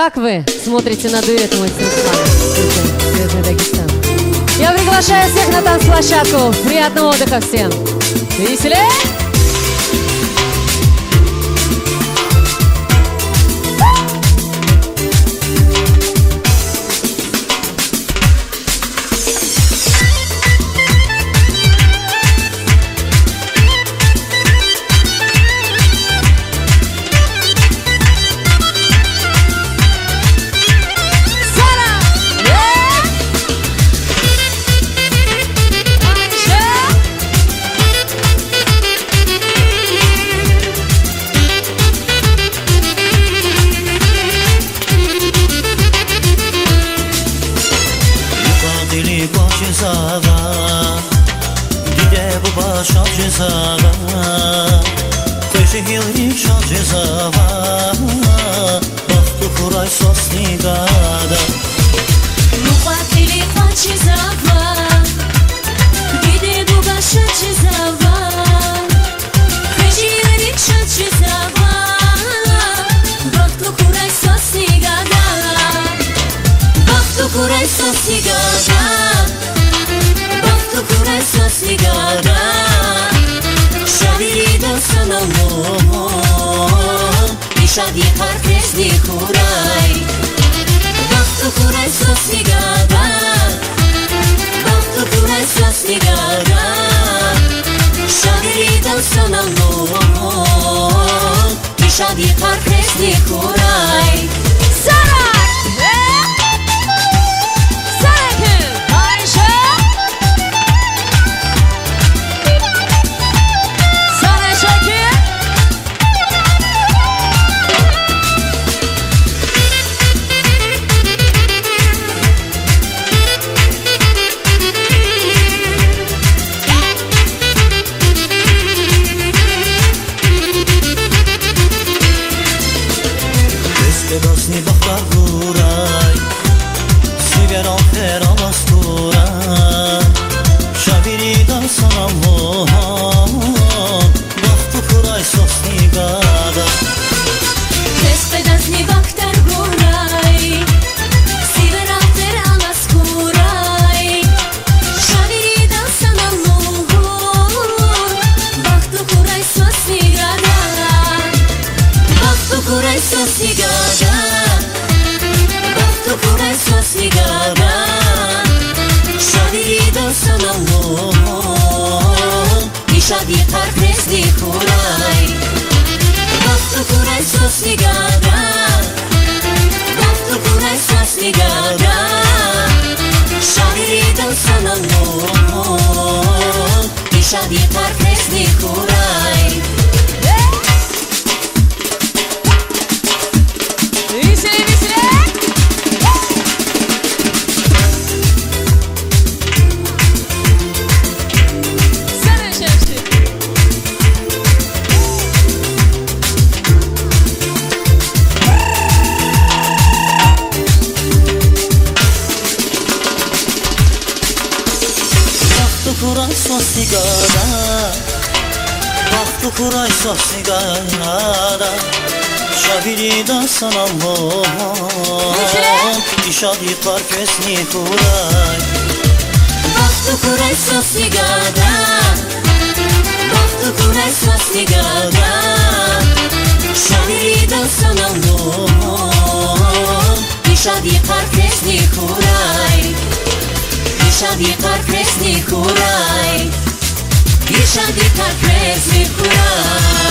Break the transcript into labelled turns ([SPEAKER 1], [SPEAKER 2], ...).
[SPEAKER 1] Как вы смотрите на дуэт мой с Русланом? Южный Дагестан. Я приглашаю всех на танцплощадку. Приятного отдыха всем. Веселее!
[SPEAKER 2] دیگه بابا شاد جزاوا خوشی هیلی شاد جزاوا وقت خورای سوس نیگادا
[SPEAKER 3] مقاتلی خود جزاوا دیگه بابا شاد جزاوا خوشی هیلی شاد جزاوا وقت خورای سوس نیگادا وقت خورای سوس نیگادا Sigara Şaviri da sana mom Dişadi kartesni kuray Vaktu kuray so sigara Vaktu kuray so sigara Şaviri da sana mom Dişadi kartesni kuray Saray!
[SPEAKER 2] Bedosni bakar guray Siver alter alastura Şaviri da sana mohon Vaktu kuray sosni gada
[SPEAKER 3] Bedosni bakar guray Siver alter alaskuray Şaviri da sana mohon Vaktu kuray sosni gada Vaktu kuray sosni gada sigara Şaviri da sana mom Dişadi kartesni kuray Vaktu kuray so sigara Vaktu kuray so sigara Şaviri da sana mom Dişadi kartesni kuray
[SPEAKER 2] kuray sos sigara Vaktu kuray sos sigara Şaviri da sana mom Dişadi kartesni kuray
[SPEAKER 3] Vaktu kuray sos sigara Vaktu kuray sos sigara Şaviri da sana mom Dişadi kartesni kuray Dişadi kartesni kuray Dişadi kartesni kuray